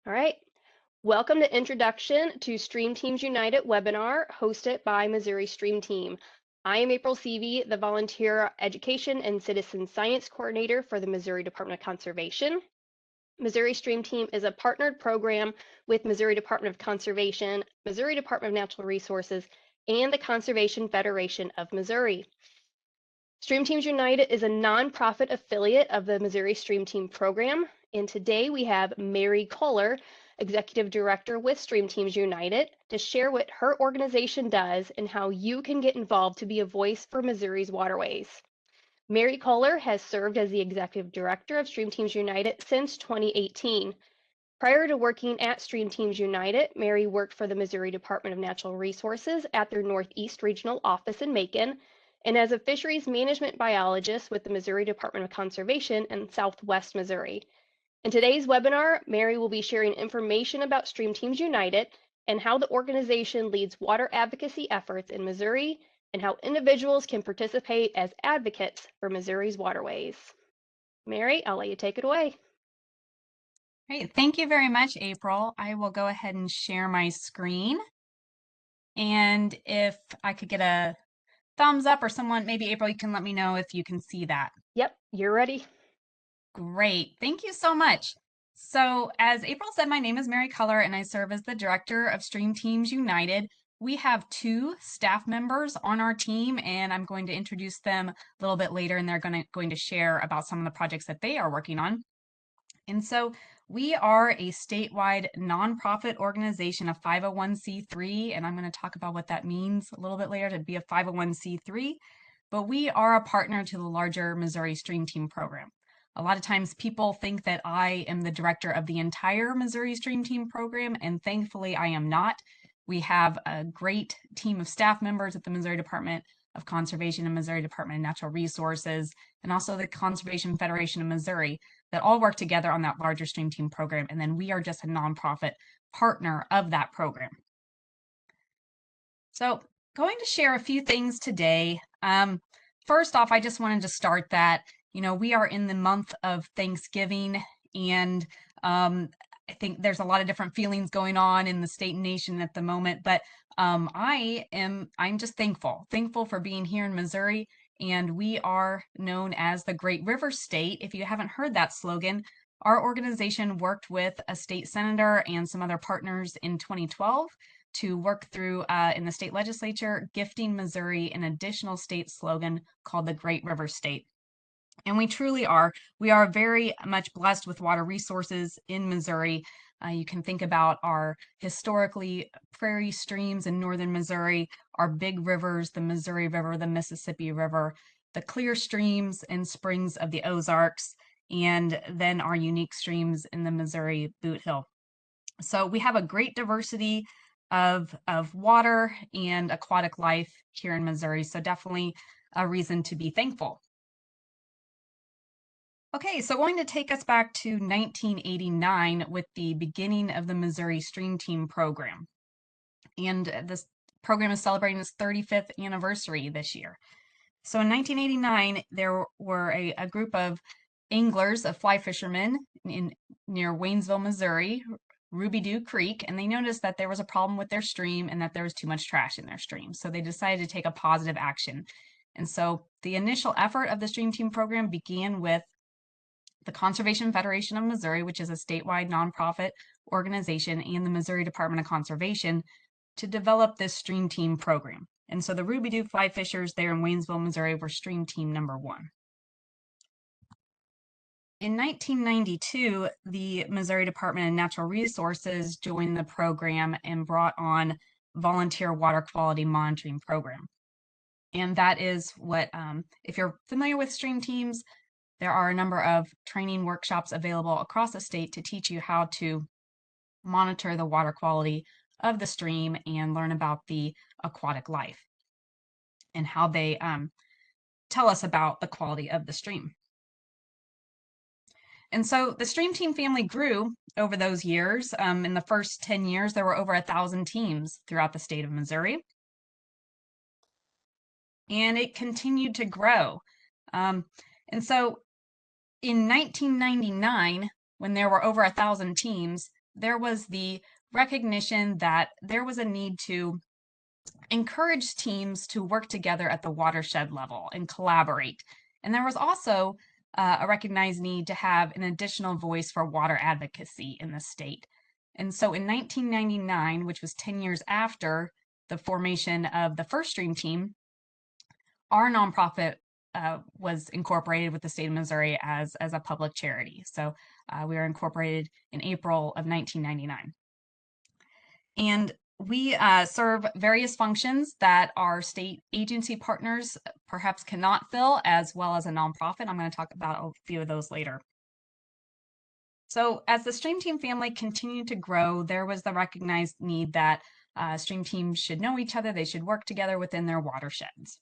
All right. Welcome to Introduction to Stream Teams United webinar hosted by Missouri Stream Team. I am April Seavey, the Volunteer Education and Citizen Science Coordinator for the Missouri Department of Conservation. Missouri Stream Team is a partnered program with Missouri Department of Conservation, Missouri Department of Natural Resources, and the Conservation Federation of Missouri. Stream Teams United is a nonprofit affiliate of the Missouri Stream Team program. And today we have Mary Kohler, Executive Director with Stream Teams United, to share what her organization does and how you can get involved to be a voice for Missouri's waterways. Mary Kohler has served as the Executive Director of Stream Teams United since 2018. Prior to working at Stream Teams United, Mary worked for the Missouri Department of Natural Resources at their Northeast Regional Office in Macon, and as a fisheries management biologist with the Missouri Department of Conservation in Southwest Missouri. In today's webinar, Mary will be sharing information about Stream Teams United and how the organization leads water advocacy efforts in Missouri and how individuals can participate as advocates for Missouri's waterways. Mary, I'll let you take it away. Great, thank you very much, April. I will go ahead and share my screen. And if I could get a thumbs up or someone, maybe April, you can let me know if you can see that. Yep, you're ready. Great, thank you so much. So as April said, my name is Mary Culler and I serve as the Director of Stream Teams United. We have two staff members on our team and I'm going to introduce them a little bit later and they're going to share about some of the projects that they are working on. And so we are a statewide nonprofit organization, a 501c3, and I'm going to talk about what that means a little bit later to be a 501c3, but we are a partner to the larger Missouri Stream Team program. A lot of times people think that I am the director of the entire Missouri Stream Team program, and thankfully I am not. We have a great team of staff members at the Missouri Department of Conservation and Missouri Department of Natural Resources, and also the Conservation Federation of Missouri that all work together on that larger Stream Team program. And then we are just a nonprofit partner of that program. So going to share a few things today. First off, I just wanted to start that, we are in the month of Thanksgiving and I think there's a lot of different feelings going on in the state and nation at the moment, but I'm just thankful for being here in Missouri. And we are known as the Great River State. If you haven't heard that slogan, our organization worked with a state senator and some other partners in 2012 to work through in the state legislature, gifting Missouri an additional state slogan called the Great River State. And we truly are. We are very much blessed with water resources in Missouri. You can think about our historically prairie streams in northern Missouri, our big rivers, the Missouri River, the Mississippi River, the clear streams and springs of the Ozarks, and then our unique streams in the Missouri Boot Hill. So we have a great diversity of water and aquatic life here in Missouri. So definitely a reason to be thankful. Okay, so going to take us back to 1989 with the beginning of the Missouri Stream Team program. And this program is celebrating its 35th anniversary this year. So in 1989, there were a group of anglers, of fly fishermen near Waynesville, Missouri, Ruby Dew Creek, and they noticed that there was a problem with their stream and that there was too much trash in their stream. So they decided to take a positive action. And so the initial effort of the Stream Team program began with the Conservation Federation of Missouri, which is a statewide nonprofit organization, and the Missouri Department of Conservation to develop this Stream Team program. And so the Ruby Dew fly fishers there in Waynesville, Missouri were Stream Team number 1. In 1992, the Missouri Department of Natural Resources joined the program and brought on volunteer water quality monitoring program. And that is what, if you're familiar with stream teams, there are a number of training workshops available across the state to teach you how to monitor the water quality of the stream and learn about the aquatic life and how they tell us about the quality of the stream. And so the Stream Team family grew over those years. In the first 10 years, there were over 1,000 teams throughout the state of Missouri. And it continued to grow. And so in 1999, when there were over 1,000 teams, there was the recognition that there was a need to encourage teams to work together at the watershed level and collaborate. And there was also a recognized need to have an additional voice for water advocacy in the state. And so in 1999, which was 10 years after the formation of the first Stream Team, our nonprofit was incorporated with the state of Missouri as a public charity. So we were incorporated in April of 1999. And we serve various functions that our state agency partners perhaps cannot fill, as well as a nonprofit. I'm going to talk about a few of those later. So as the Stream Team family continued to grow, there was the recognized need that Stream Teams should know each other. They should work together within their watersheds.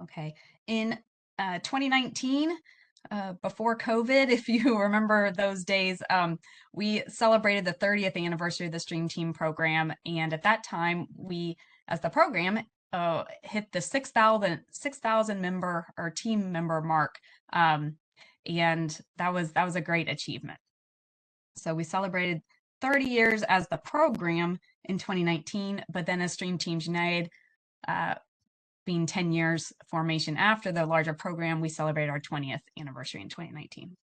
Okay, in 2019, before COVID, if you remember those days, we celebrated the 30th anniversary of the Stream Team program. And at that time, we, as the program, hit the 6,000 member or team member mark. And that was a great achievement. So we celebrated 30 years as the program in 2019, but then as Stream Teams United, being 10 years formation after the larger program, we celebrated our 20th anniversary in 2019.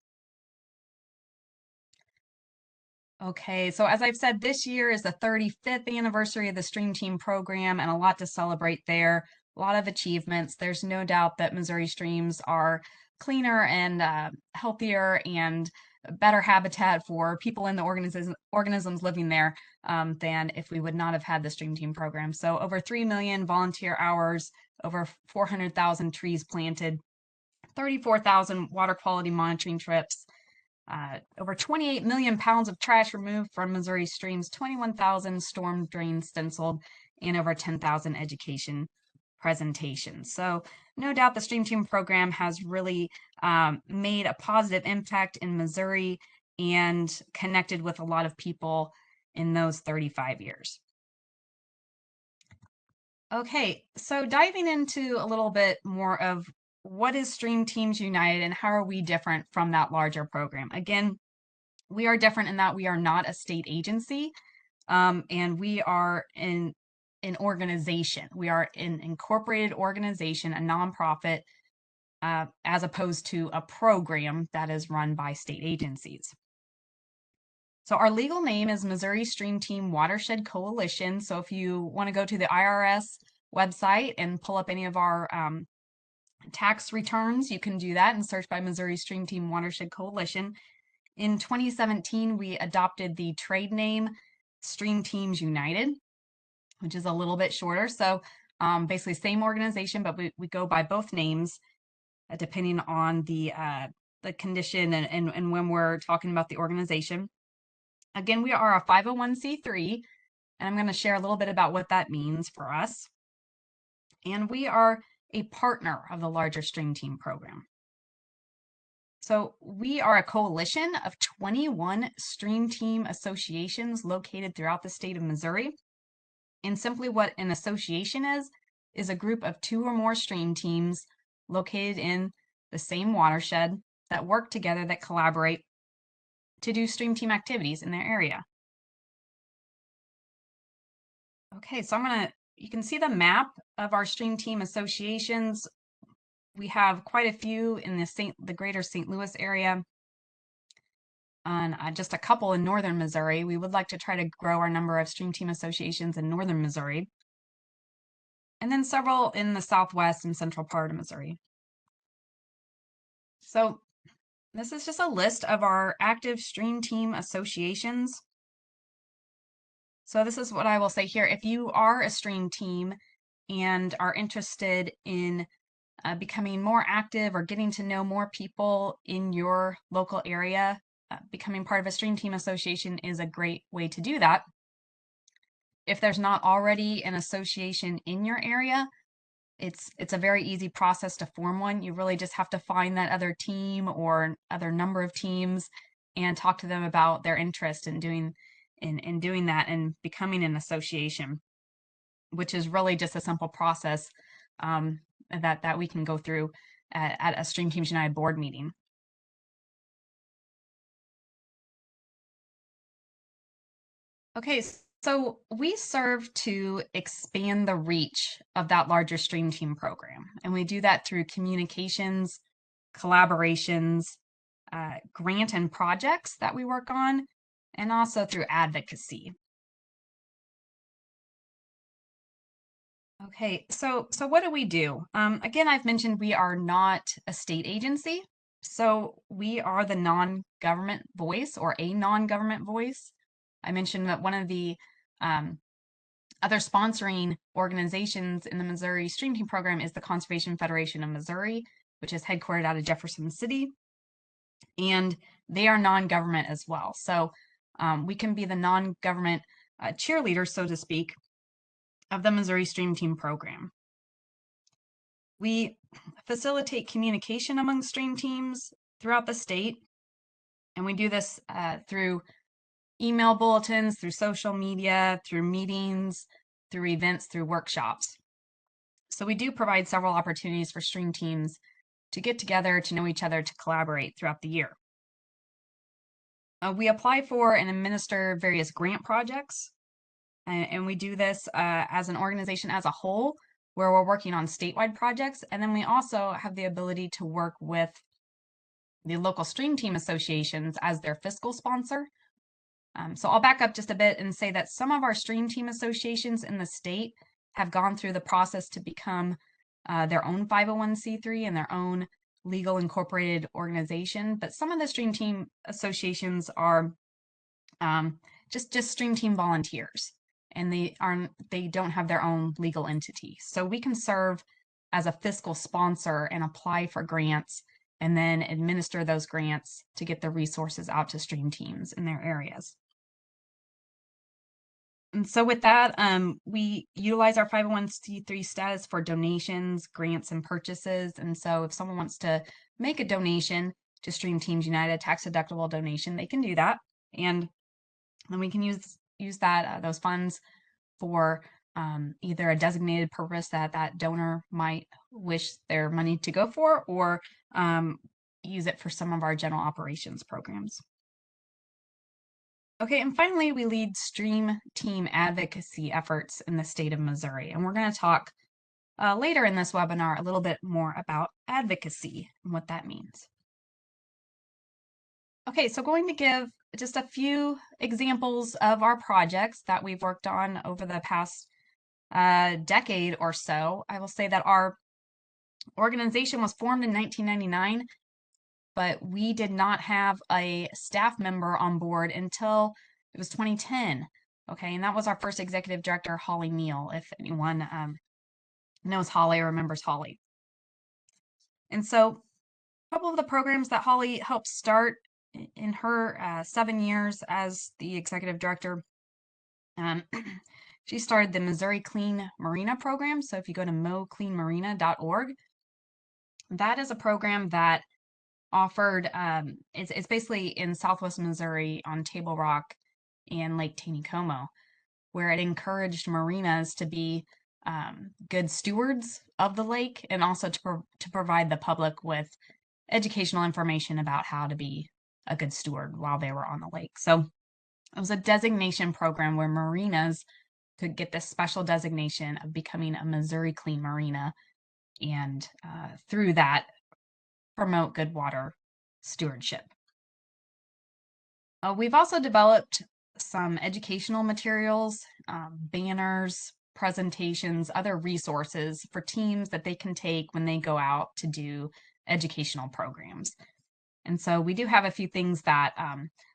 Okay, so as I've said, this year is the 35th anniversary of the Stream Team program and a lot to celebrate there, a lot of achievements. There's no doubt that Missouri streams are cleaner and healthier and better habitat for people in the organisms living there than if we would not have had the Stream Team program. So over 3 million volunteer hours, over 400,000 trees planted, 34,000 water quality monitoring trips, over 28 million pounds of trash removed from Missouri streams, 21,000 storm drains stenciled, and over 10,000 education presentations. So no doubt the Stream Team program has really made a positive impact in Missouri and connected with a lot of people in those 35 years. Okay, so diving into a little bit more of what is Stream Teams United and how are we different from that larger program? Again, we are different in that we are not a state agency, and we are an organization. We are an incorporated organization, a nonprofit, as opposed to a program that is run by state agencies. So our legal name is Missouri Stream Team Watershed Coalition. So if you want to go to the IRS website and pull up any of our tax returns, you can do that and search by Missouri Stream Team Watershed Coalition. In 2017, we adopted the trade name Stream Teams United, which is a little bit shorter. So basically same organization, but we go by both names depending on the condition and when we're talking about the organization. Again, we are a 501c3, and I'm going to share a little bit about what that means for us. And we are a partner of the larger Stream Team program. So we are a coalition of 21 Stream Team associations located throughout the state of Missouri. And simply what an association is a group of 2 or more stream teams located in the same watershed that work together, that collaborate to do stream team activities in their area. Okay, so you can see the map of our stream team associations. We have quite a few in the greater St. Louis area, and just a couple in northern Missouri. We would like to try to grow our number of stream team associations in northern Missouri, and then several in the southwest and central part of Missouri. So this is just a list of our active stream team associations. So this is what I will say here. If you are a stream team and are interested in becoming more active or getting to know more people in your local area, becoming part of a stream team association is a great way to do that. If there's not already an association in your area, it's a very easy process to form one. You really just have to find that other team or other number of teams and talk to them about their interest in doing that and becoming an association, which is really just a simple process that we can go through at a Stream Teams United board meeting. Okay, so we serve to expand the reach of that larger stream team program. And we do that through communications, collaborations, grant and projects that we work on, and also through advocacy. Okay, so what do we do? Again, I've mentioned we are not a state agency, so we are the non-government voice or a non-government voice. I mentioned that one of the um, other sponsoring organizations in the Missouri Stream Team program is the Conservation Federation of Missouri, which is headquartered out of Jefferson City, and they are non-government as well. So we can be the non-government cheerleader, so to speak, of the Missouri Stream Team program. We facilitate communication among stream teams throughout the state, and we do this through email bulletins, through social media, through meetings, through events, through workshops. So we do provide several opportunities for stream teams to get together, to know each other, to collaborate throughout the year. We apply for and administer various grant projects, and we do this as an organization as a whole, where we're working on statewide projects. And then we also have the ability to work with the local stream team associations as their fiscal sponsor. So I'll back up just a bit and say that some of our stream team associations in the state have gone through the process to become their own 501c3 and their own legal incorporated organization. But some of the stream team associations are just stream team volunteers, and they don't have their own legal entity. So we can serve as a fiscal sponsor and apply for grants and then administer those grants to get the resources out to stream teams in their areas. And so with that, we utilize our 501c3 status for donations, grants, and purchases. And so if someone wants to make a donation to Stream Teams United, tax deductible donation, they can do that. And then we can use that those funds for either a designated purpose that that donor might wish their money to go for, or use it for some of our general operations programs. Okay, and finally, we lead stream team advocacy efforts in the state of Missouri. And we're going to talk later in this webinar a little bit more about advocacy and what that means. Okay, so going to give just a few examples of our projects that we've worked on over the past decade or so. I will say that our organization was formed in 1999, but we did not have a staff member on board until it was 2010. Okay, and that was our first executive director, Holly Neal, if anyone knows Holly or remembers Holly. And so a couple of the programs that Holly helped start in her 7 years as the executive director, she started the Missouri Clean Marina program. So if you go to mocleanmarina.org, that is a program that offered, it's basically in Southwest Missouri on Table Rock and Lake Taneycomo, where it encouraged marinas to be good stewards of the lake, and also to provide the public with educational information about how to be a good steward while they were on the lake. So it was a designation program where marinas could get this special designation of becoming a Missouri Clean Marina, and through that, promote good water stewardship. We've also developed some educational materials, banners, presentations, other resources for teams that they can take when they go out to do educational programs. And so we do have a few things that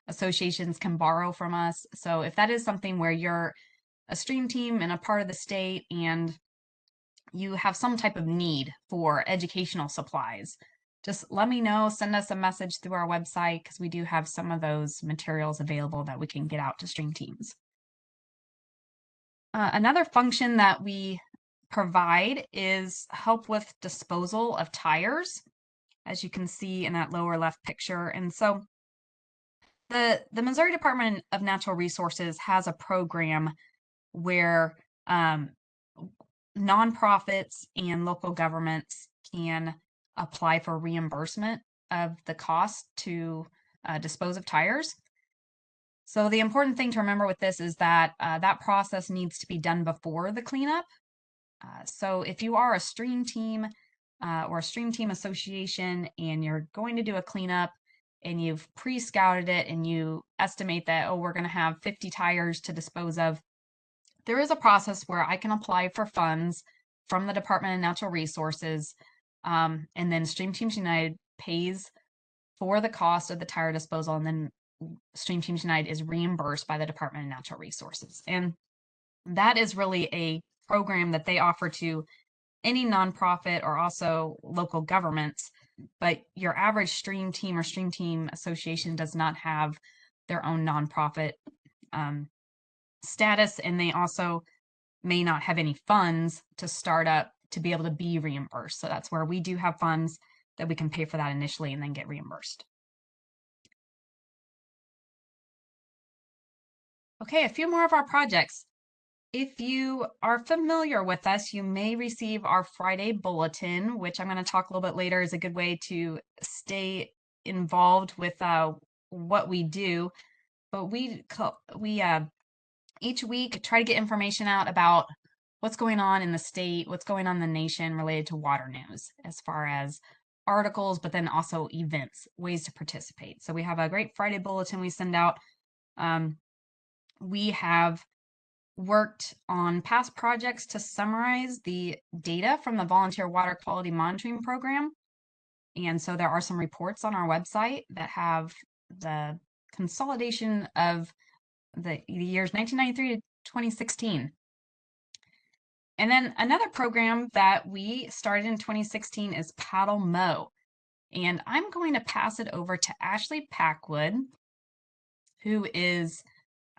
associations can borrow from us. So if that is something where you're a stream team in a part of the state and you have some type of need for educational supplies, just let me know, send us a message through our website, because we do have some of those materials available that we can get out to stream teams. Another function that we provide is help with disposal of tires, as you can see in that lower left picture. And so the Missouri Department of Natural Resources has a program where nonprofits and local governments can apply for reimbursement of the cost to dispose of tires. So the important thing to remember with this is that that process needs to be done before the cleanup. So if you are a stream team or a stream team association and you're going to do a cleanup and you've pre-scouted it and you estimate that, oh, we're going to have 50 tires to dispose of, there is a process where I can apply for funds from the Department of Natural Resources. And then Stream Teams United pays for the cost of the tire disposal, and then Stream Teams United is reimbursed by the Department of Natural Resources. And that is really a program that they offer to any nonprofit or also local governments. But your average stream team or stream team association does not have their own nonprofit status, and they also may not have any funds to start up to be able to be reimbursed. So that's where we do have funds that we can pay for that initially and then get reimbursed. Okay, a few more of our projects. If you are familiar with us, you may receive our Friday bulletin, which I'm going to talk a little bit later is a good way to stay involved with what we do. But we each week try to get information out about what's going on in the state, what's going on in the nation related to water news, as far as articles, but then also events, ways to participate. So we have a great Friday bulletin we send out. We have worked on past projects to summarize the data from the Volunteer Water Quality Monitoring Program. And so there are some reports on our website that have the consolidation of the years 1993 to 2016. And then another program that we started in 2016 is Paddle Mow. And I'm going to pass it over to Ashley Packwood, who is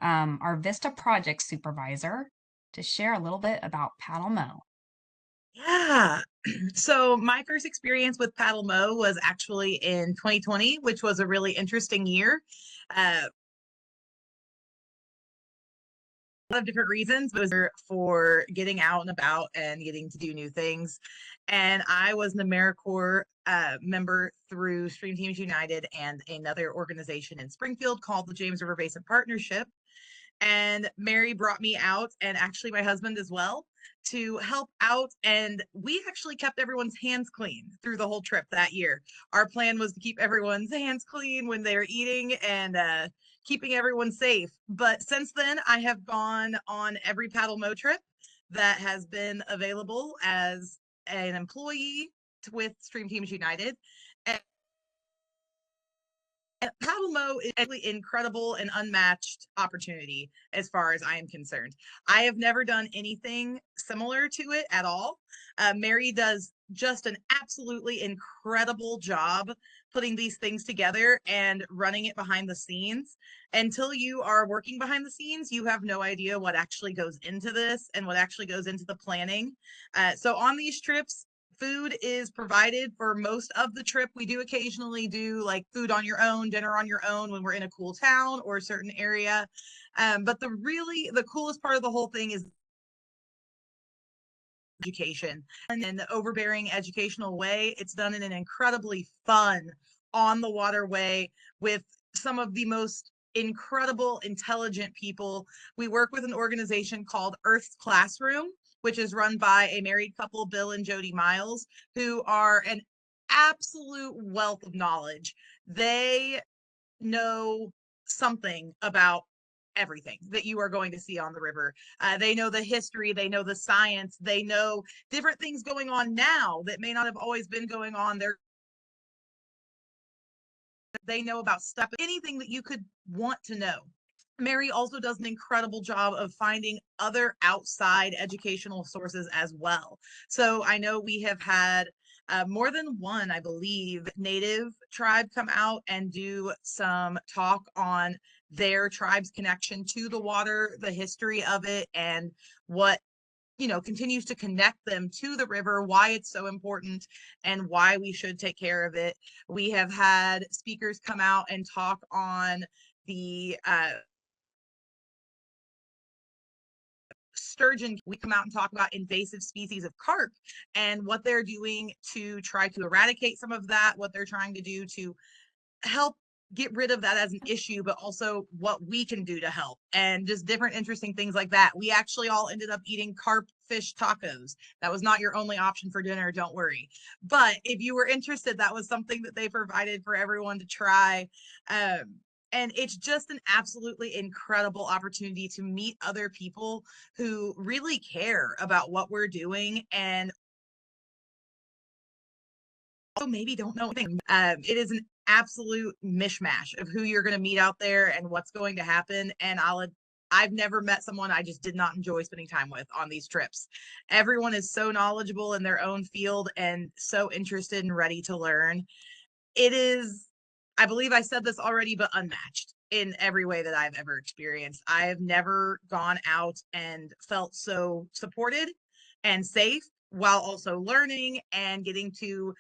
our Vista project supervisor, to share a little bit about Paddle Mow. Yeah. So my first experience with Paddle Mow was actually in 2020, which was a really interesting year. A lot of different reasons, but it was for getting out and about and getting to do new things. And I was an AmeriCorps member through Stream Teams United and another organization in Springfield called the James River Basin Partnership. And Mary brought me out, and actually my husband as well, to help out. And we actually kept everyone's hands clean through the whole trip that year. Our plan was to keep everyone's hands clean when they were eating and keeping everyone safe. But since then, I have gone on every Paddle Mow trip that has been available as an employee with Stream Teams United. And Paddle Mow is actually incredible and unmatched opportunity as far as I am concerned. I have never done anything similar to it at all. Mary does just an absolutely incredible job putting these things together and running it behind the scenes. Until you are working behind the scenes, you have no idea what actually goes into this and what actually goes into the planning. So on these trips, food is provided for most of the trip. We do occasionally do like food on your own, dinner on your own when we're in a cool town or a certain area. But the coolest part of the whole thing is education, and in the overbearing educational way. It's done in an incredibly fun, on the water way with some of the most incredible, intelligent people. We work with an organization called Earth's Classroom, which is run by a married couple, Bill and Jody Miles, who are an absolute wealth of knowledge. They know something about everything that you are going to see on the river. They know the history, they know the science, they know different things going on now that may not have always been going on. They know about stuff, anything that you could want to know. Mary also does an incredible job of finding other outside educational sources as well. So I know we have had more than one, I believe, Native tribe come out and do some talk on their tribe's connection to the water, the history of it, and what continues to connect them to the river, why it's so important, and why we should take care of it. We have had speakers come out and talk on the sturgeon. We come out and talk about invasive species of carp and what they're doing to try to eradicate some of that, what they're trying to do to help get rid of that as an issue, but also what we can do to help, and just different interesting things like that. We actually all ended up eating carp fish tacos. That was not your only option for dinner, don't worry. But if you were interested, that was something that they provided for everyone to try. And it's just an absolutely incredible opportunity to meet other people who really care about what we're doing and also maybe don't know anything. It is an absolute mishmash of who you're going to meet out there and what's going to happen. And I've never met someone I just did not enjoy spending time with on these trips. Everyone is so knowledgeable in their own field and so interested and ready to learn. It is, I believe I said this already, but unmatched in every way that I've ever experienced. I have never gone out and felt so supported and safe while also learning and getting to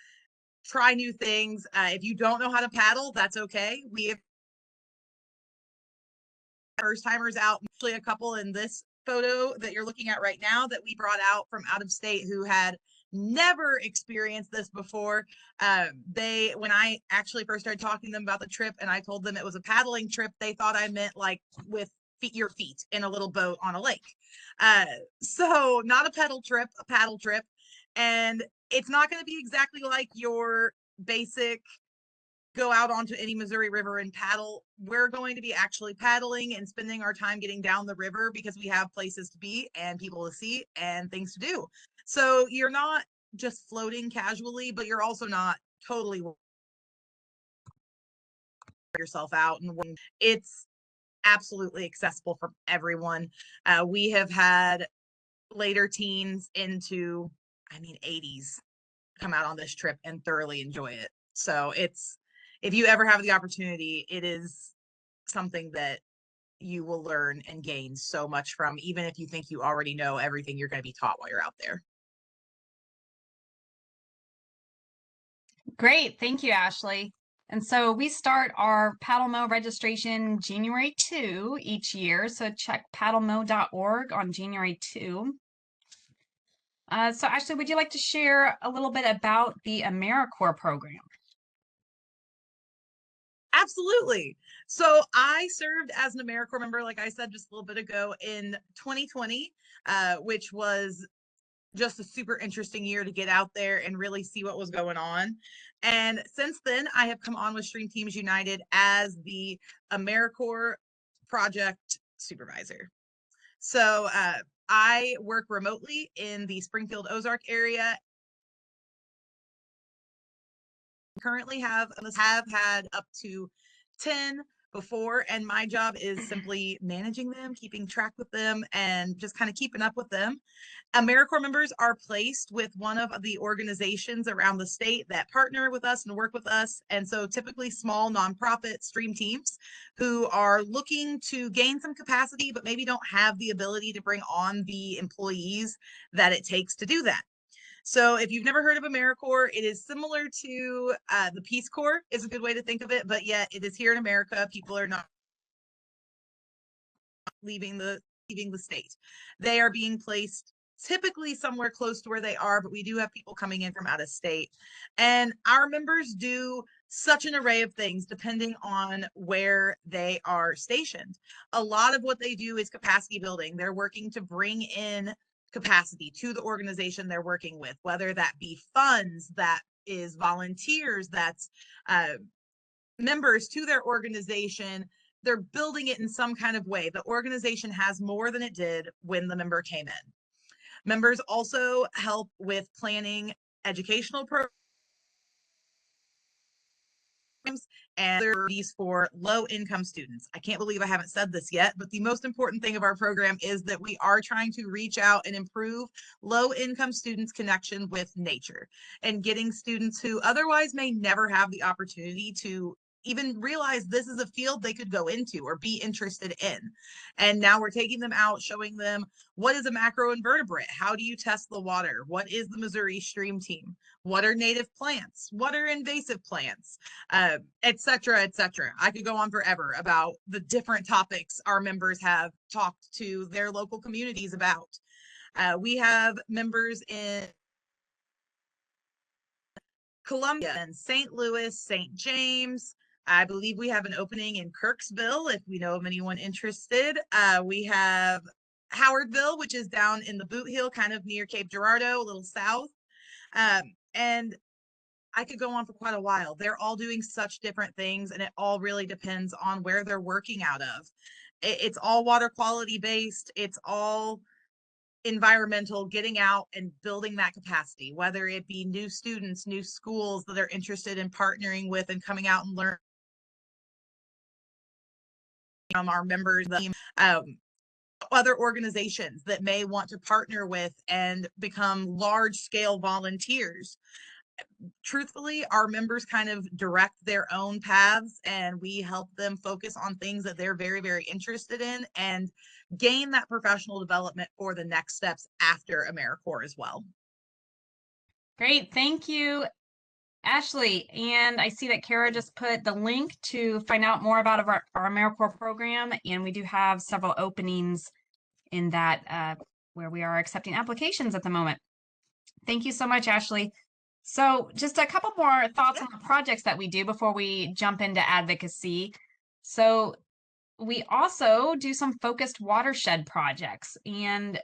try new things. If you don't know how to paddle, that's okay. We have first timers out, actually a couple in this photo that you're looking at right now that we brought out from out of state who had never experienced this before. When I actually first started talking to them about the trip and I told them it was a paddling trip, they thought I meant like with your feet in a little boat on a lake. So not a pedal trip, a paddle trip. And it's not going to be exactly like your basic go out onto any Missouri River and paddle. We're going to be actually paddling and spending our time getting down the river because we have places to be and people to see and things to do. So you're not just floating casually, but you're also not totally yourself out. And it's absolutely accessible for everyone. We have had later teens into, 80s come out on this trip and thoroughly enjoy it. So if you ever have the opportunity, it is something that you will learn and gain so much from, even if you think you already know everything you're going to be taught while you're out there. Great. Thank you, Ashley. And so we start our PaddleMo registration January 2 each year. So check paddlemo.org on January 2. So Ashley, would you like to share a little bit about the AmeriCorps program? Absolutely. So I served as an AmeriCorps member, like I said just a little bit ago, in 2020, which was just a super interesting year to get out there and really see what was going on. And since then, I have come on with Stream Teams United as the AmeriCorps project supervisor. So I work remotely in the Springfield Ozark area. Currently have had up to 10 before, and my job is simply managing them, keeping track with them, and just kind of keeping up with them. AmeriCorps members are placed with one of the organizations around the state that partner with us and work with us. And so typically small nonprofit stream teams who are looking to gain some capacity, but maybe don't have the ability to bring on the employees that it takes to do that. So if you've never heard of AmeriCorps, it is similar to the Peace Corps is a good way to think of it, but yet it is here in America. People are not leaving the state. They are being placed typically somewhere close to where they are, but we do have people coming in from out of state. And our members do such an array of things depending on where they are stationed. A lot of what they do is capacity building. They're working to bring in capacity to the organization they're working with, whether that be funds, that is volunteers, that's members to their organization. They're building it in some kind of way. The organization has more than it did when the member came in. Members also help with planning educational programs and these for low income students. I can't believe I haven't said this yet, but the most important thing of our program is that we are trying to reach out and improve low income students' connection with nature and getting students who otherwise may never have the opportunity to even realize this is a field they could go into or be interested in. And now we're taking them out, showing them what is a macroinvertebrate? How do you test the water? What is the Missouri Stream Team? What are native plants? What are invasive plants? Et cetera, et cetera. I could go on forever about the different topics our members have talked to their local communities about. We have members in Columbia and St. Louis, St. James, I believe we have an opening in Kirksville if we know of anyone interested. We have Howardville, which is down in the Boot Heel, kind of near Cape Girardeau, a little south. And I could go on for quite a while. They're all doing such different things, and it all really depends on where they're working out of. It's all water quality based. It's all environmental, getting out and building that capacity, whether it be new students, new schools that are interested in partnering with and coming out and learn from our members, other organizations that may want to partner with and become large scale volunteers. Truthfully, our members kind of direct their own paths, and we help them focus on things that they're very, very interested in and gain that professional development for the next steps after AmeriCorps as well. Great. Thank you, Ashley. And I see that Kara just put the link to find out more about our AmeriCorps program. And we do have several openings in that where we are accepting applications at the moment. Thank you so much, Ashley. So just a couple more thoughts on the projects that we do before we jump into advocacy. So we also do some focused watershed projects. And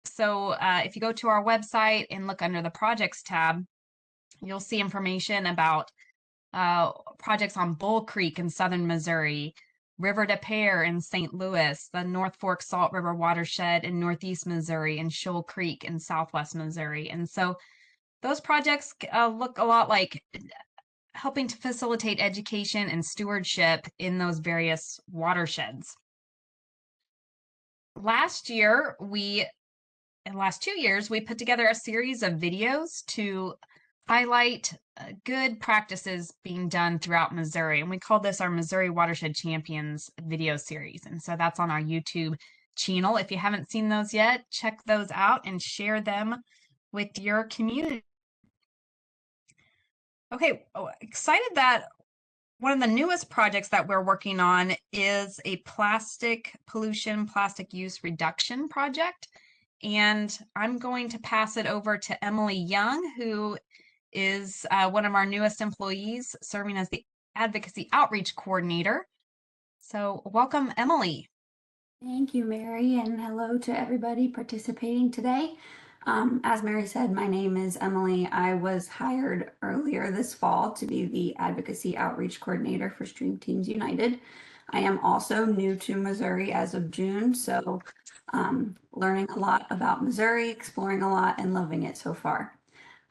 so if you go to our website and look under the projects tab, you'll see information about projects on Bull Creek in southern Missouri, River des Peres in St. Louis, the North Fork Salt River Watershed in northeast Missouri, and Shoal Creek in southwest Missouri. And so those projects look a lot like helping to facilitate education and stewardship in those various watersheds. Last year, in the last 2 years, we put together a series of videos to highlight good practices being done throughout Missouri. And we call this our Missouri Watershed Champions video series. And so that's on our YouTube channel. If you haven't seen those yet, check those out and share them with your community. Okay, excited that one of the newest projects that we're working on is a plastic pollution, plastic use reduction project. And I'm going to pass it over to Emily Young, who is one of our newest employees serving as the Advocacy Outreach Coordinator. So welcome, Emily. Thank you, Mary, and hello to everybody participating today. As Mary said, my name is Emily. I was hired earlier this fall to be the Advocacy Outreach Coordinator for Stream Teams United. I am also new to Missouri as of June, so learning a lot about Missouri, exploring a lot, and loving it so far.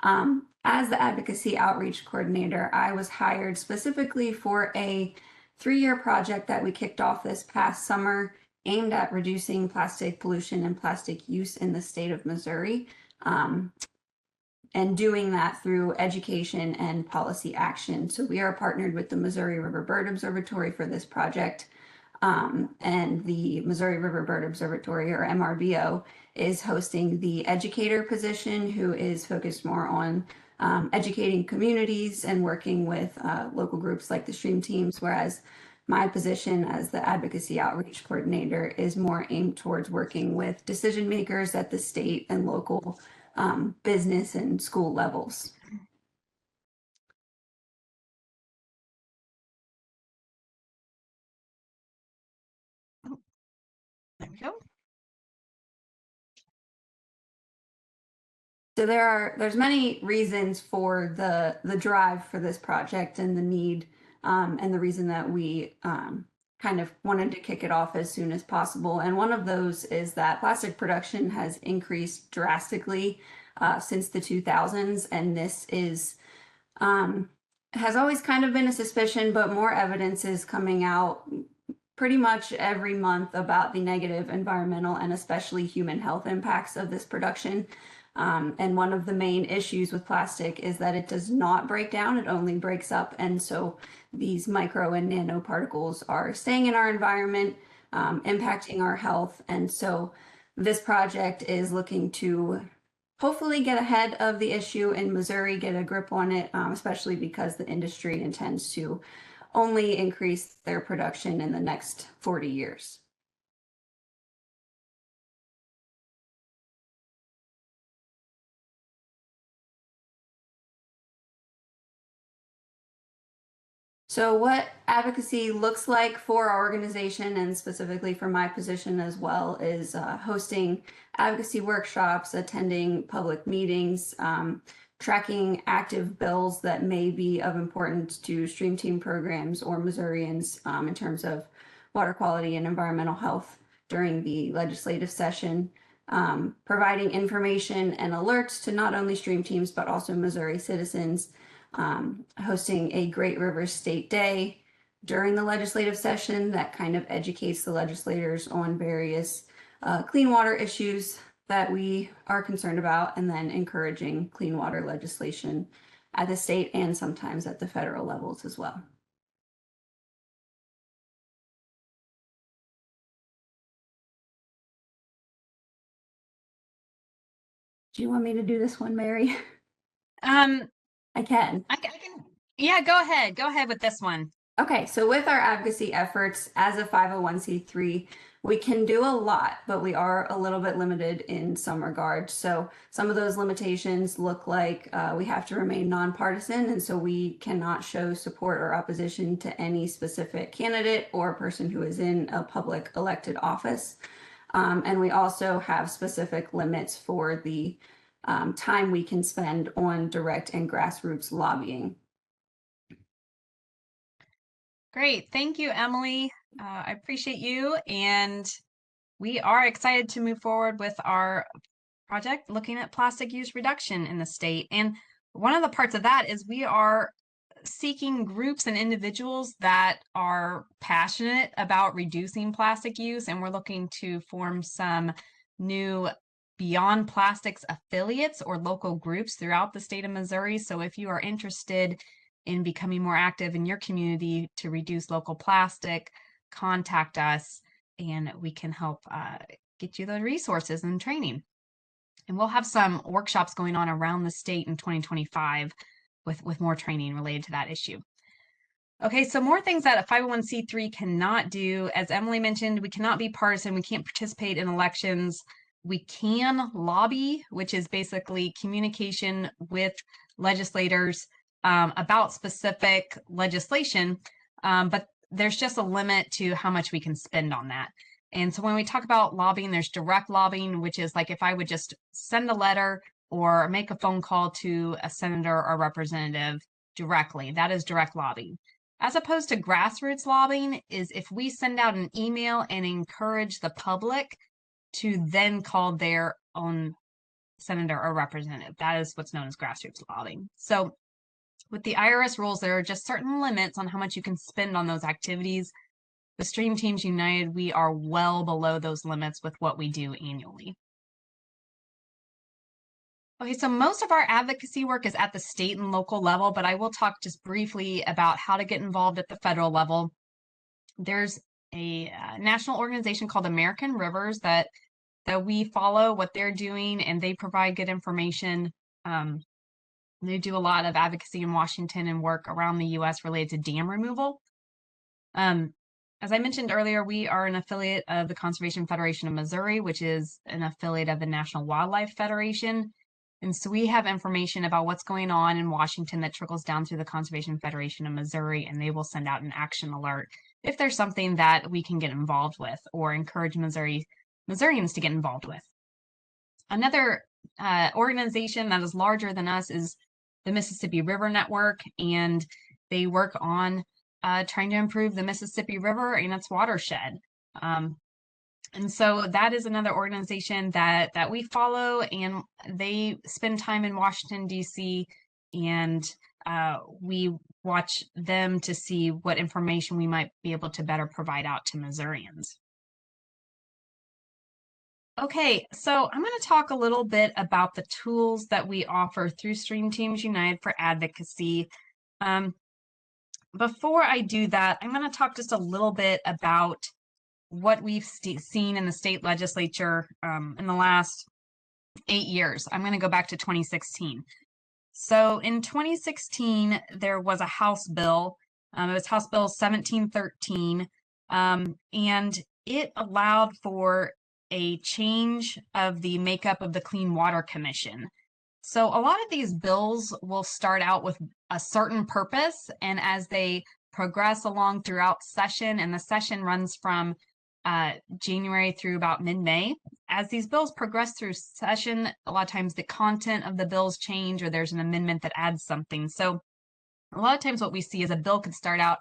As the Advocacy Outreach Coordinator, I was hired specifically for a 3-year project that we kicked off this past summer aimed at reducing plastic pollution and plastic use in the state of Missouri, and doing that through education and policy action. So we are partnered with the Missouri River Bird Observatory for this project. And the Missouri River Bird Observatory, or MRBO, is hosting the educator position, who is focused more on educating communities and working with local groups like the Stream Teams, whereas my position as the Advocacy Outreach Coordinator is more aimed towards working with decision makers at the state and local business and school levels. There we go. So there's many reasons for the drive for this project and the need, and the reason that we kind of wanted to kick it off as soon as possible. And one of those is that plastic production has increased drastically since the 2000s, and this is has always kind of been a suspicion, but more evidence is coming out pretty much every month about the negative environmental and especially human health impacts of this production. And one of the main issues with plastic is that it does not break down, it only breaks up. And so these micro and nanoparticles are staying in our environment, impacting our health. And so this project is looking to hopefully get ahead of the issue in Missouri, get a grip on it, especially because the industry intends to only increase their production in the next 40 years. So, what advocacy looks like for our organization, and specifically for my position as well, is hosting advocacy workshops, attending public meetings, tracking active bills that may be of importance to Stream Team programs or Missourians in terms of water quality and environmental health during the legislative session, providing information and alerts to not only Stream Teams but also Missouri citizens, hosting a Great Rivers State Day during the legislative session that kind of educates the legislators on various clean water issues that we are concerned about, and then encouraging clean water legislation at the state and sometimes at the federal levels as well. Do you want me to do this one, Mary? I can. I can, yeah, go ahead. Go ahead with this one. Okay, so with our advocacy efforts as a 501c3, we can do a lot, but we are a little bit limited in some regards. So some of those limitations look like we have to remain nonpartisan, and so we cannot show support or opposition to any specific candidate or person who is in a public elected office. And we also have specific limits for the time we can spend on direct and grassroots lobbying. Great. Thank you, Emily. I appreciate you. And we are excited to move forward with our project looking at plastic use reduction in the state. And one of the parts of that is we are seeking groups and individuals that are passionate about reducing plastic use. And we're looking to form some new Beyond Plastics affiliates or local groups throughout the state of Missouri. So if you are interested in becoming more active in your community to reduce local plastic, contact us and we can help get you the resources and training. And we'll have some workshops going on around the state in 2025 with more training related to that issue. Okay, so more things that a 501c3 cannot do. As Emily mentioned, we cannot be partisan. We can't participate in elections. We can lobby, which is basically communication with legislators about specific legislation, but there's just a limit to how much we can spend on that. And so when we talk about lobbying, there's direct lobbying, which is like if I would just send a letter or make a phone call to a senator or representative directly. That is direct lobbying. As opposed to grassroots lobbying is if we send out an email and encourage the public to then call their own senator or representative. That is what's known as grassroots lobbying. So with the IRS rules, there are just certain limits on how much you can spend on those activities. With Stream Teams United, we are well below those limits with what we do annually. Okay, so most of our advocacy work is at the state and local level, but I will talk just briefly about how to get involved at the federal level. There's a national organization called American Rivers that we follow what they're doing, and they provide good information. They do a lot of advocacy in Washington and work around the U.S. related to dam removal. As I mentioned earlier, we are an affiliate of the Conservation Federation of Missouri, which is an affiliate of the National Wildlife Federation. And so we have information about what's going on in Washington that trickles down through the Conservation Federation of Missouri, and they will send out an action alert if there's something that we can get involved with or encourage Missourians to get involved with. Another organization that is larger than us is the Mississippi River Network, and they work on trying to improve the Mississippi River and its watershed. And so that is another organization that we follow, and they spend time in Washington, D.C., and we watch them to see what information we might be able to better provide out to Missourians. Okay, so I'm going to talk a little bit about the tools that we offer through Stream Teams United for advocacy. Before I do that, I'm going to talk just a little bit about what we've seen in the state legislature in the last 8 years. I'm going to go back to 2016. So in 2016, there was a House bill. It was House Bill 1713, and it allowed for a change of the makeup of the Clean Water Commission. So a lot of these bills will start out with a certain purpose, and as they progress along throughout session, and the session runs from January through about mid-May. As these bills progress through session, a lot of times the content of the bills change, or there's an amendment that adds something. So a lot of times what we see is a bill could start out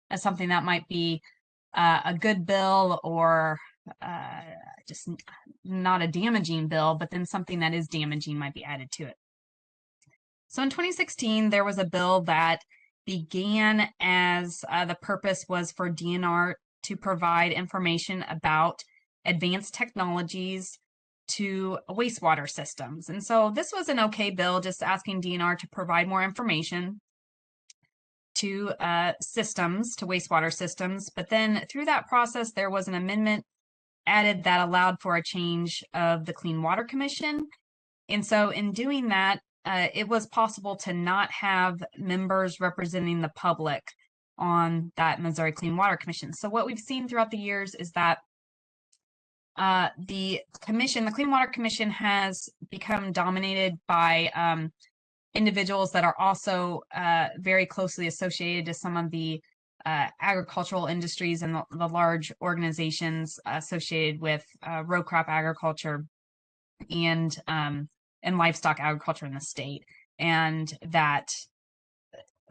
as something that might be a good bill, or just not a damaging bill, but then something that is damaging might be added to it. So in 2016, there was a bill that began as the purpose was for DNR to provide information about advanced technologies to wastewater systems. And so this was an okay bill, just asking DNR to provide more information to systems, to wastewater systems. But then through that process, there was an amendment added that allowed for a change of the Clean Water Commission. And so in doing that, it was possible to not have members representing the public on that Missouri Clean Water Commission. So what we've seen throughout the years is that the commission, the Clean Water Commission, has become dominated by individuals that are also very closely associated to some of the agricultural industries and the large organizations associated with row crop agriculture and livestock agriculture in the state. And that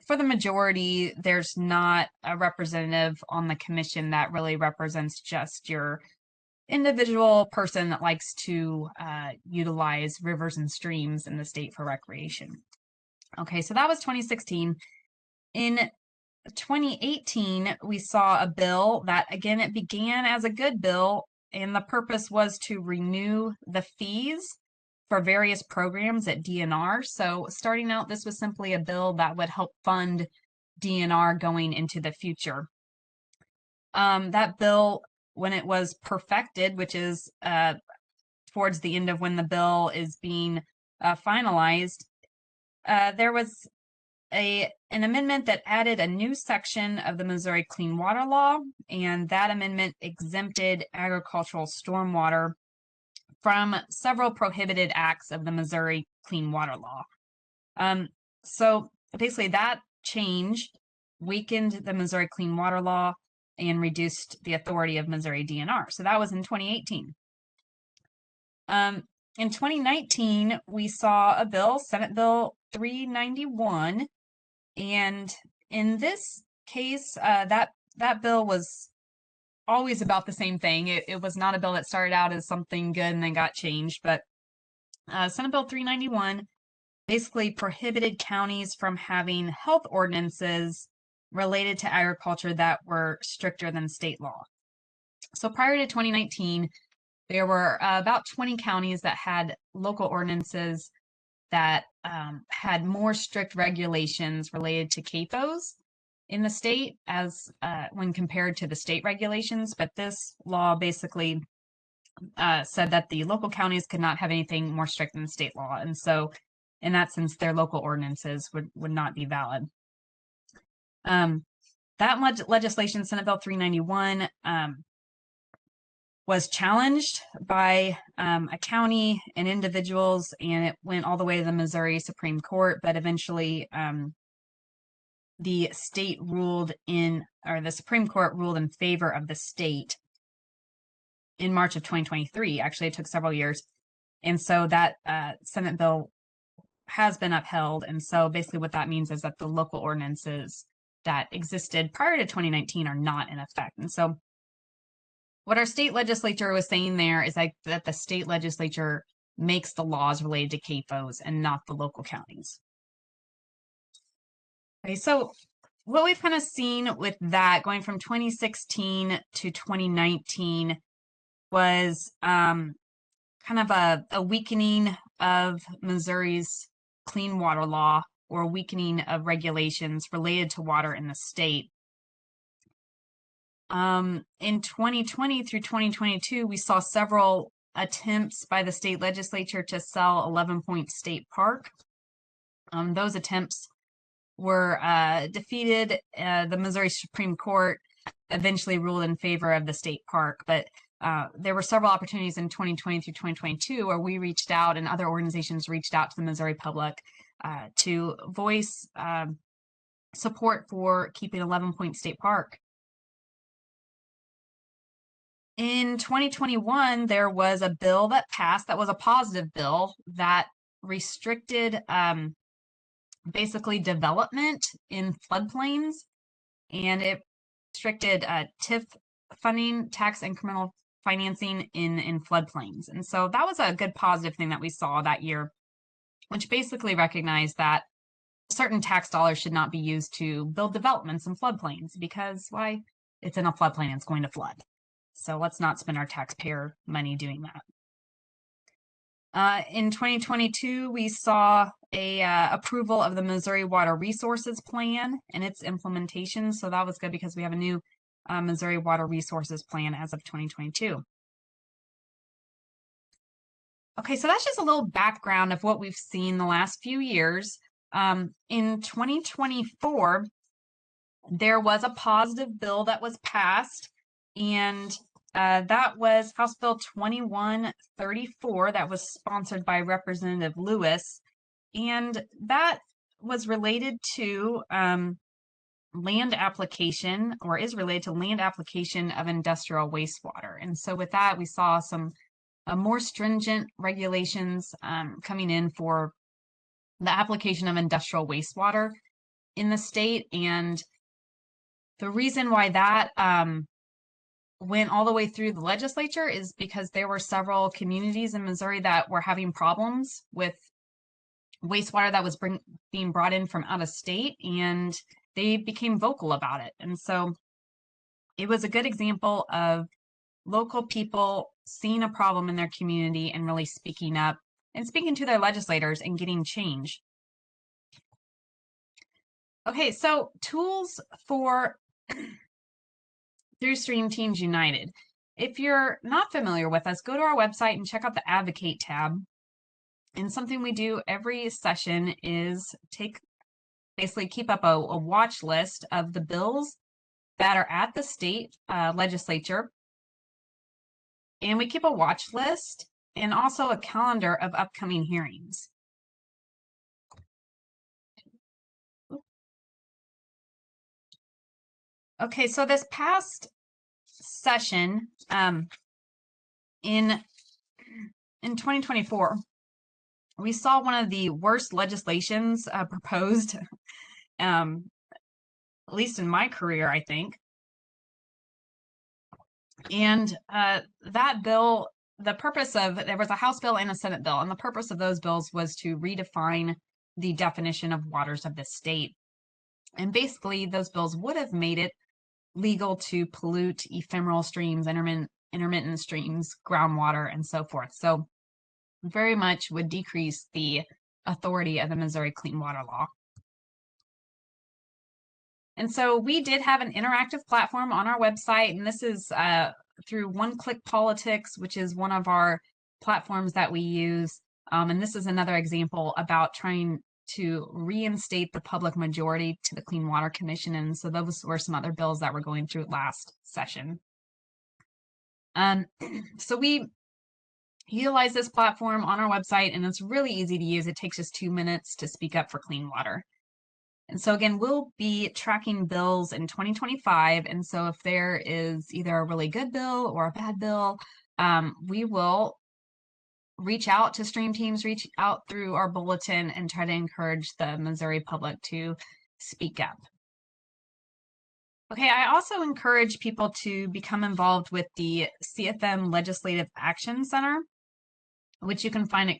for the majority, there's not a representative on the commission that really represents just your individual person that likes to utilize rivers and streams in the state for recreation. Okay, so that was 2016. In 2018, we saw a bill that, again, it began as a good bill, and the purpose was to renew the fees for various programs at DNR. So starting out, this was simply a bill that would help fund DNR going into the future. That bill, when it was perfected, which is towards the end of when the bill is being finalized, there was an amendment that added a new section of the Missouri Clean Water Law, and that amendment exempted agricultural stormwater from several prohibited acts of the Missouri Clean Water Law. So basically that change weakened the Missouri Clean Water Law and reduced the authority of Missouri DNR. So that was in 2018. In 2019, we saw a bill, Senate Bill 391, and in this case, that bill was always about the same thing. It was not a bill that started out as something good and then got changed, but Senate Bill 391 basically prohibited counties from having health ordinances related to agriculture that were stricter than state law. So prior to 2019, there were about 20 counties that had local ordinances that had more strict regulations related to CAFOs in the state as when compared to the state regulations. But this law basically said that the local counties could not have anything more strict than the state law. And so in that sense, their local ordinances would not be valid. That legislation, Senate Bill 391, was challenged by a county and individuals, and it went all the way to the Missouri Supreme Court, but eventually the Supreme Court ruled in favor of the state in March of 2023. Actually, it took several years. And so that Senate bill has been upheld. And so basically what that means is that the local ordinances that existed prior to 2019 are not in effect. And so what our state legislature was saying there is that the state legislature makes the laws related to CAFOs and not the local counties. Okay, so what we've kind of seen with that going from 2016 to 2019 was kind of a weakening of Missouri's clean water law, or weakening of regulations related to water in the state. In 2020 through 2022, we saw several attempts by the state legislature to sell 11 Point State Park. Those attempts were defeated. The Missouri Supreme Court eventually ruled in favor of the state park, but there were several opportunities in 2020 through 2022 where we reached out and other organizations reached out to the Missouri public to voice support for keeping 11 Point State Park. In 2021, there was a bill that passed that was a positive bill that restricted basically development in floodplains, and it restricted TIF funding, tax incremental financing in floodplains. And so that was a good positive thing that we saw that year, which basically recognized that certain tax dollars should not be used to build developments in floodplains because why? It's in a floodplain, it's going to flood. So let's not spend our taxpayer money doing that. In 2022, we saw a approval of the Missouri Water Resources Plan and its implementation. So that was good because we have a new Missouri Water Resources Plan as of 2022. Okay, so that's just a little background of what we've seen the last few years. In 2024, there was a positive bill that was passed, and that was House Bill 2134 that was sponsored by Representative Lewis, and that was related to land application, or is related to land application of industrial wastewater. And so with that, we saw some more stringent regulations coming in for the application of industrial wastewater in the state. And the reason why that went all the way through the legislature is because there were several communities in Missouri that were having problems with wastewater that was being brought in from out of state, and they became vocal about it. And so it was a good example of local people seeing a problem in their community and really speaking up and speaking to their legislators and getting change. Okay, so tools for through Stream Teams United. If you're not familiar with us, go to our website and check out the Advocate tab. And something we do every session is basically keep up a watch list of the bills that are at the state legislature. And we keep a watch list and also a calendar of upcoming hearings. Okay, so this past session in 2024, we saw one of the worst legislations proposed, at least in my career, I think. And that bill, the purpose of, there was a House bill and a Senate bill, and the purpose of those bills was to redefine the definition of waters of the state. And basically, those bills would have made it legal to pollute ephemeral streams, intermittent streams, groundwater, and so forth. So very much would decrease the authority of the Missouri Clean Water Law. And so we did have an interactive platform on our website, and this is through One Click Politics, which is one of our platforms that we use. And this is another example about trying to reinstate the public majority to the Clean Water Commission. And so those were some other bills that were going through last session. So we utilize this platform on our website, and it's really easy to use. It takes just 2 minutes to speak up for clean water. And so again, we'll be tracking bills in 2025. And so if there is either a really good bill or a bad bill, we will reach out to Stream Teams, reach out through our bulletin, and try to encourage the Missouri public to speak up. Okay, I also encourage people to become involved with the CFM Legislative Action Center, which you can find at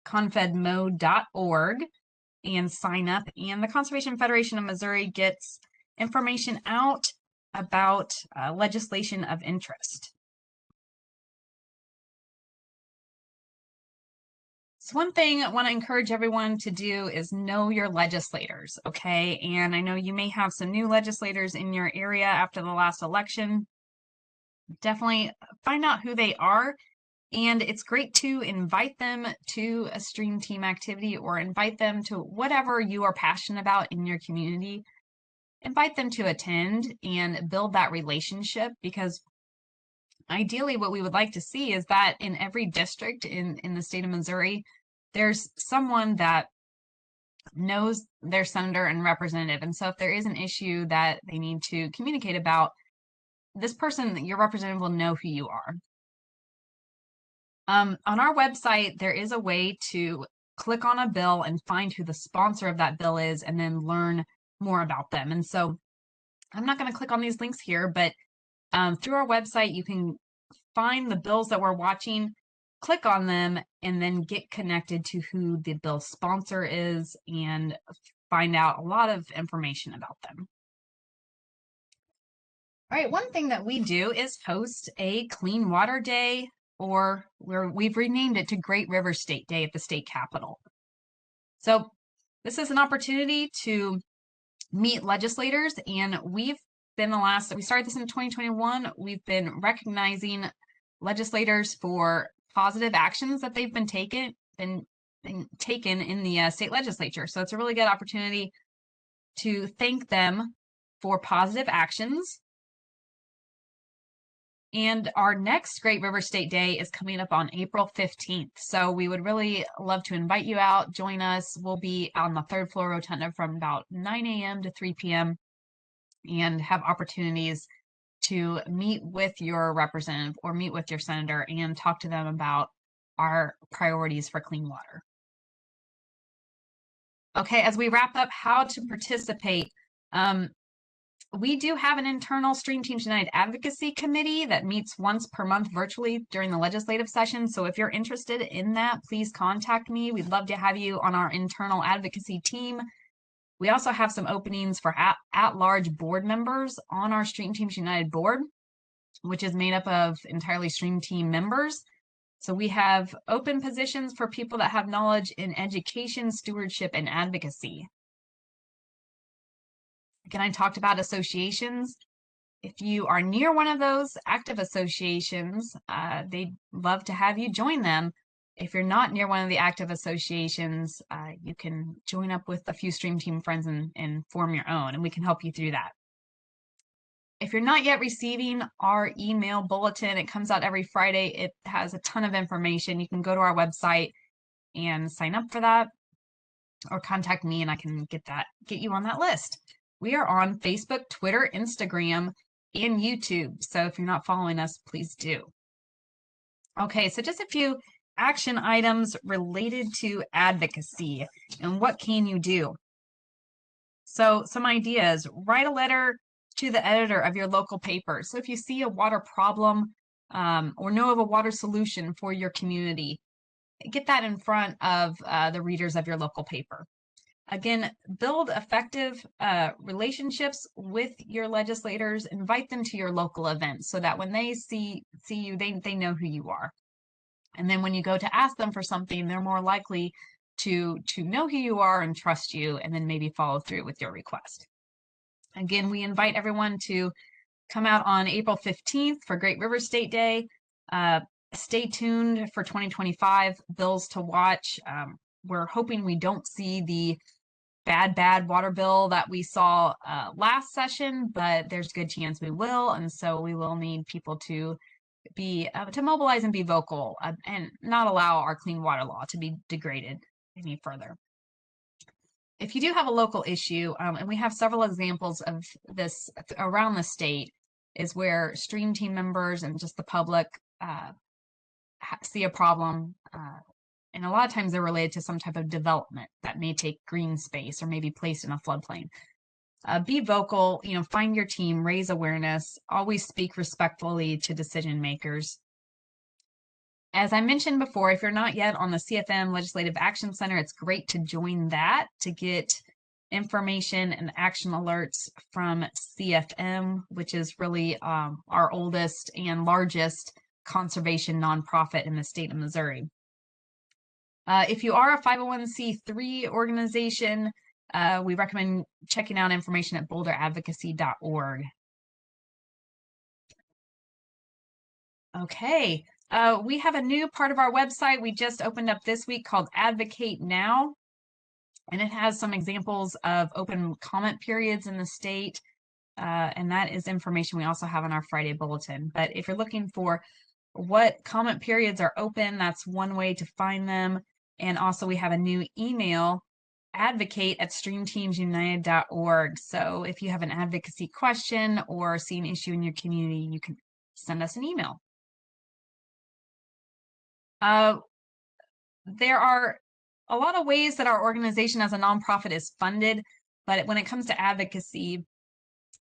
confedmo.org and sign up. And the Conservation Federation of Missouri gets information out about legislation of interest. So one thing I want to encourage everyone to do is know your legislators, okay? And I know you may have some new legislators in your area after the last election. Definitely find out who they are. And it's great to invite them to a Stream Team activity or invite them to whatever you are passionate about in your community. Invite them to attend and build that relationship, because ideally what we would like to see is that in every district in the state of Missouri, there's someone that knows their senator and representative. And so if there is an issue that they need to communicate about, this person, your representative, will know who you are. On our website, there is a way to click on a bill and find who the sponsor of that bill is and then learn more about them. And so I'm not going to click on these links here, but through our website, you can find the bills that we're watching, click on them, and then get connected to who the bill sponsor is and find out a lot of information about them. All right, one thing that we do is host a Clean Water Day, or we've renamed it to Great River State Day at the state capitol. So this is an opportunity to meet legislators, and we started this in 2021. We've been recognizing legislators for positive actions that they've been taken in the state legislature. So it's a really good opportunity to thank them for positive actions. And our next Great River State Day is coming up on April 15th. So we would really love to invite you out, join us. We'll be on the third floor rotunda from about 9 a.m. to 3 p.m. and have opportunities to meet with your representative or meet with your senator and talk to them about our priorities for clean water. Okay, as we wrap up how to participate, we do have an internal Stream Teams United Advocacy Committee that meets once per month virtually during the legislative session. So if you're interested in that, please contact me. We'd love to have you on our internal advocacy team. We also have some openings for at-large board members on our Stream Teams United board, which is made up of entirely Stream Team members. So we have open positions for people that have knowledge in education, stewardship, and advocacy. Again, I talked about associations. If you are near one of those active associations, they'd love to have you join them. If you're not near one of the active associations, you can join up with a few Stream Team friends and form your own, and we can help you through that. If you're not yet receiving our email bulletin, it comes out every Friday. It has a ton of information. You can go to our website and sign up for that, or contact me and I can get you on that list. We are on Facebook, Twitter, Instagram, and YouTube. So if you're not following us, please do. Okay, so just a few action items related to advocacy and what can you do. So some ideas: write a letter to the editor of your local paper. So if you see a water problem or know of a water solution for your community, get that in front of the readers of your local paper. Again, build effective relationships with your legislators. Invite them to your local events so that when they see you, they know who you are. And then when you go to ask them for something, they're more likely to know who you are and trust you, and then maybe follow through with your request. Again, we invite everyone to come out on April 15th for Great River State Day. Stay tuned for 2025 bills to watch. We're hoping we don't see the bad water bill that we saw last session, but there's a good chance we will. And so we will need people to to mobilize and be vocal and not allow our clean water law to be degraded any further. If you do have a local issue, and we have several examples of this around the state, is where Stream Team members and just the public see a problem, and a lot of times they're related to some type of development that may take green space or may be placed in a floodplain. Be vocal, find your team, raise awareness, always speak respectfully to decision makers. As I mentioned before, if you're not yet on the CFM Legislative Action Center, it's great to join that to get information and action alerts from CFM, which is really our oldest and largest conservation nonprofit in the state of Missouri. If you are a 501c3 organization, we recommend checking out information at boulderadvocacy.org. Okay, we have a new part of our website we just opened up this week called Advocate Now, and it has some examples of open comment periods in the state, and that is information we also have on our Friday bulletin. But if you're looking for what comment periods are open, that's one way to find them. And also we have a new email advocate@streamteamsunited.org. So if you have an advocacy question or see an issue in your community, you can send us an email. There are a lot of ways that our organization as a nonprofit is funded, but when it comes to advocacy,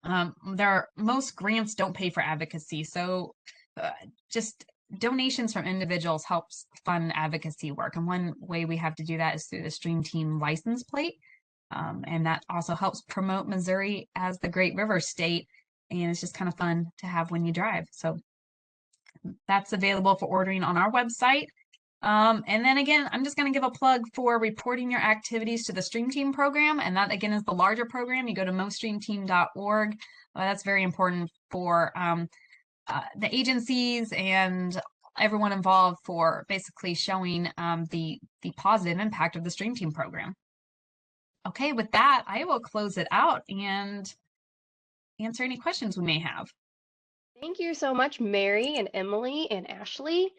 most grants don't pay for advocacy. So just donations from individuals helps fund advocacy work. And one way we have to do that is through the Stream Team license plate. And that also helps promote Missouri as the Great River State. And it's just kind of fun to have when you drive. So that's available for ordering on our website. And then again, I'm just going to give a plug for reporting your activities to the Stream Team program. And that again is the larger program. You go to mostreamteam.org. That's very important for the agencies and everyone involved for basically showing the positive impact of the Stream Team program. Okay, with that, I will close it out and answer any questions we may have. Thank you so much, Mary and Emily and Ashley.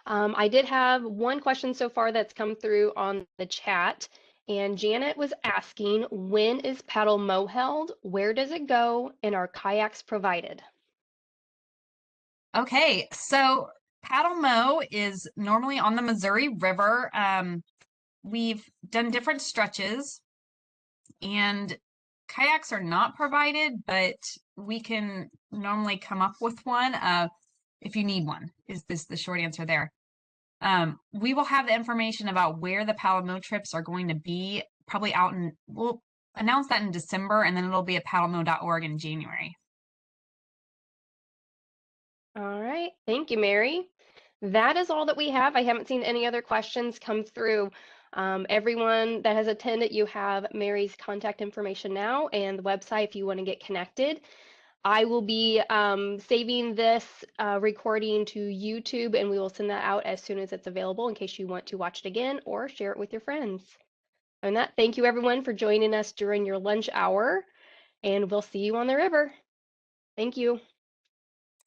I did have one question so far that's come through on the chat, and Janet was asking, when is Paddle Mo held? Where does it go? And are kayaks provided? Okay, so Paddle Mo is normally on the Missouri River. We've done different stretches, and kayaks are not provided, but we can normally come up with one if you need one, is this the short answer there. We will have the information about where the Paddle Mo trips are going to be probably out in, we'll announce that in December, and then it'll be at paddlemo.org in January. All right, thank you, Mary. That is all that we have. I haven't seen any other questions come through. Everyone that has attended, you have Mary's contact information now and the website if you want to get connected. I will be saving this recording to YouTube, and we will send that out as soon as it's available in case you want to watch it again or share it with your friends. And that, thank you everyone for joining us during your lunch hour, and we'll see you on the river. Thank you.